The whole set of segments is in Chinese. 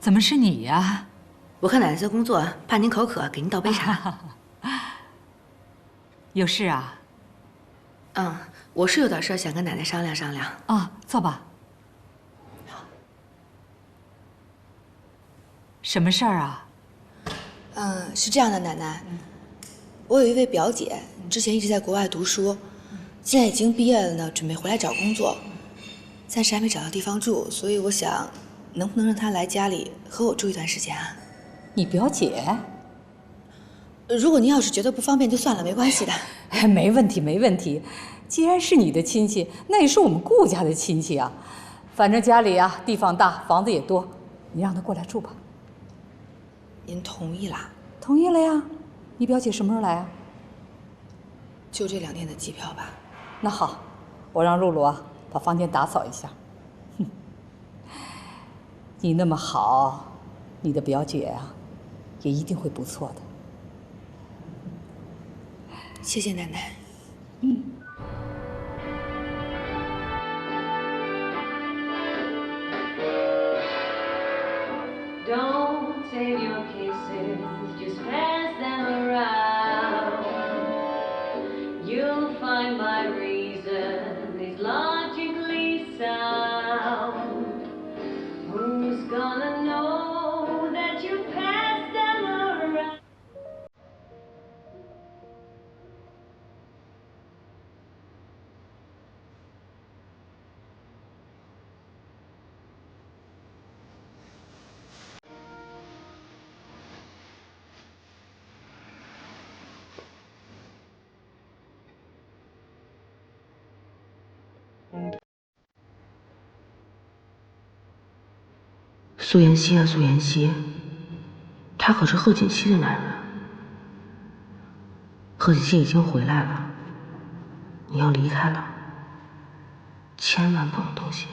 怎么是你呀？我看奶奶在工作，怕您口渴，给您倒杯茶。有事啊？嗯，我是有点事想跟奶奶商量商量。啊，坐吧。好。什么事儿啊？是这样的，奶奶，我有一位表姐，之前一直在国外读书，现在已经毕业了呢，准备回来找工作，暂时还没找到地方住，所以我想，能不能让她来家里和我住一段时间啊？你表姐？如果您要是觉得不方便就算了，没关系的。没问题，没问题。既然是你的亲戚，那也是我们顾家的亲戚啊。反正家里啊地方大，房子也多，你让她过来住吧。您同意啦？同意了呀。你表姐什么时候来啊？就这2天的机票吧。那好，我让露露啊把房间打扫一下。哼，你那么好，你的表姐啊也一定会不错的。谢谢奶奶。Don't save your kisses, just pass them around. You'll find my reason is logically sound. Who's gonna know that you passed them around?苏妍希啊，苏妍希，他可是贺锦熙的男人。贺锦熙已经回来了，你要离开了，千万不能动心。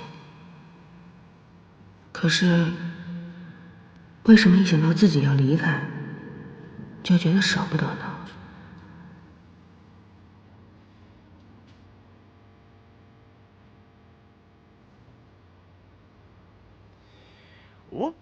可是，为什么一想到自己要离开，就觉得舍不得呢？我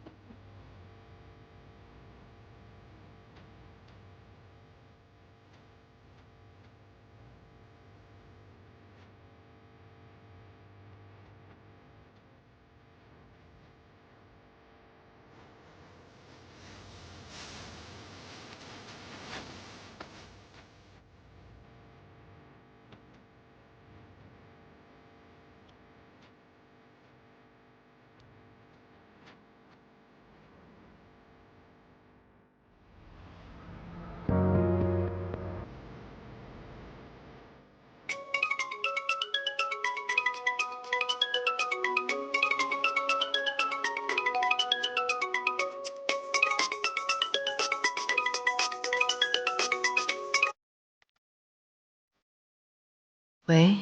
喂，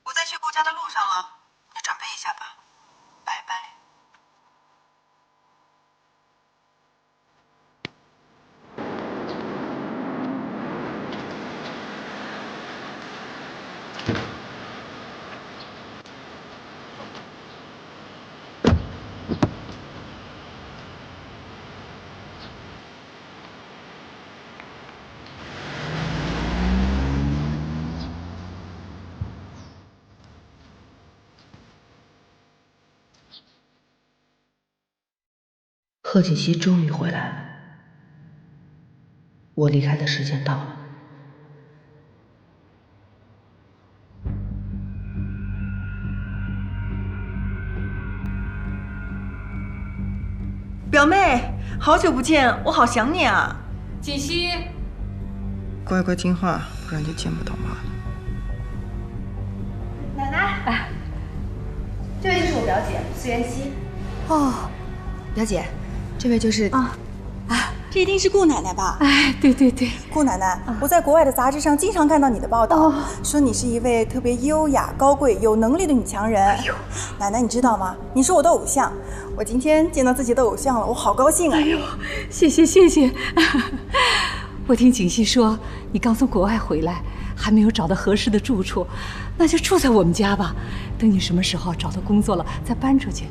我在去顾家的路上了，你准备一下吧，拜拜。贺锦熙终于回来了，我离开的时间到了。表妹，好久不见，我好想你啊！锦熙，乖乖听话，不然就见不到妈了。奶奶，这位就是我表姐苏妍希。哦，表姐，这位就是这一定是顾奶奶吧？哎，对对对，顾奶奶，我在国外的杂志上经常看到你的报道，说你是一位特别优雅、高贵、有能力的女强人。哎呦，奶奶，你知道吗？你是我的偶像，我今天见到自己的偶像了，我好高兴啊！哎呦，谢谢谢谢。我听锦溪说你刚从国外回来，还没有找到合适的住处，那就住在我们家吧。等你什么时候找到工作了，再搬出去。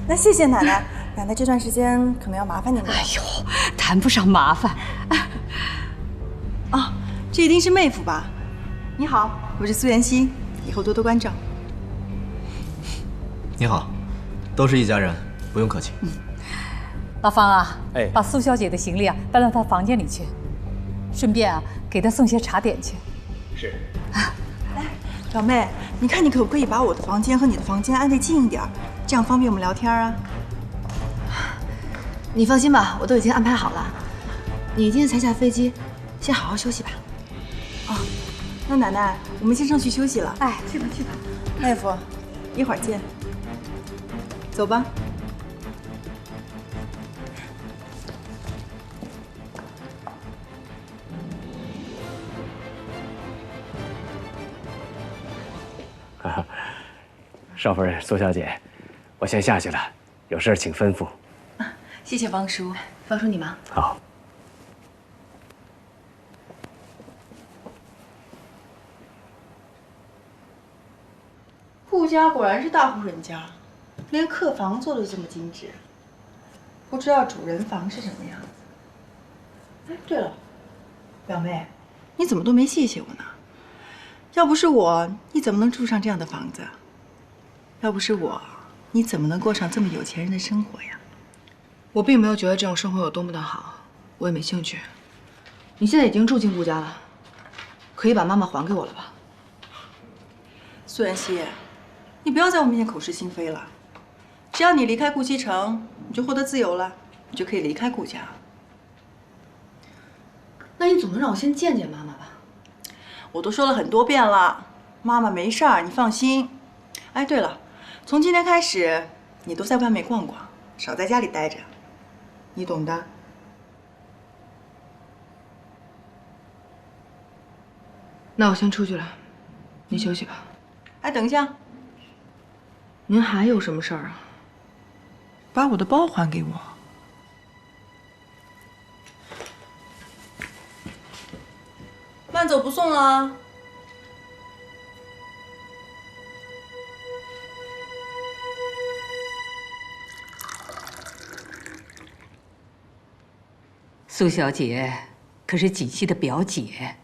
那谢谢奶奶。奶奶这段时间可能要麻烦您了。哎呦，谈不上麻烦。啊，这一定是妹夫吧？你好，我是苏妍希，以后多多关照。你好，都是一家人，不用客气。老方啊，哎把苏小姐的行李啊搬到她房间里去，顺便啊给她送些茶点去。是。表妹，你看你可不可以把我的房间和你的房间挨得近一点，这样方便我们聊天啊？你放心吧，我都已经安排好了。你今天才下飞机，先好好休息吧。那奶奶，我们先上去休息了。哎，去吧去吧。妹夫，一会儿见。走吧。少夫人、苏小姐，我先下去了，有事请吩咐。谢谢方叔，方叔你忙。好。顾家果然是大户人家，连客房做的这么精致。不知道主人房是什么样子。哎，对了，表妹，你怎么都没谢谢我呢？要不是我，你怎么能住上这样的房子？要不是我，你怎么能过上这么有钱人的生活呀？我并没有觉得这种生活有多么的好，我也没兴趣。你现在已经住进顾家了，可以把妈妈还给我了吧？苏妍希，你不要在我面前口是心非了。只要你离开顾西城，你就获得自由了，你就可以离开顾家。那你总能让我先见见妈妈吧？我都说了很多遍了，妈妈没事儿，你放心。哎，对了，从今天开始，你都在外面逛逛，少在家里待着，你懂的。那我先出去了，您休息吧。哎，等一下，您还有什么事儿啊？把我的包还给我。慢走不送啊！苏小姐可是锦溪的表姐，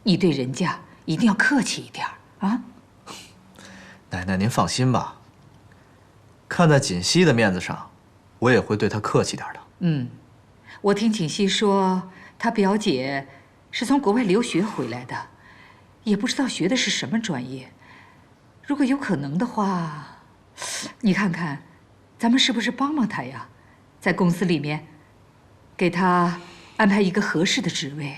你对人家一定要客气一点啊！奶奶您放心吧，看在锦溪的面子上，我也会对她客气点的。嗯，我听锦溪说，她表姐是从国外留学回来的，也不知道学的是什么专业。如果有可能的话，你看看，咱们是不是帮帮她呀？在公司里面，给她安排一个合适的职位。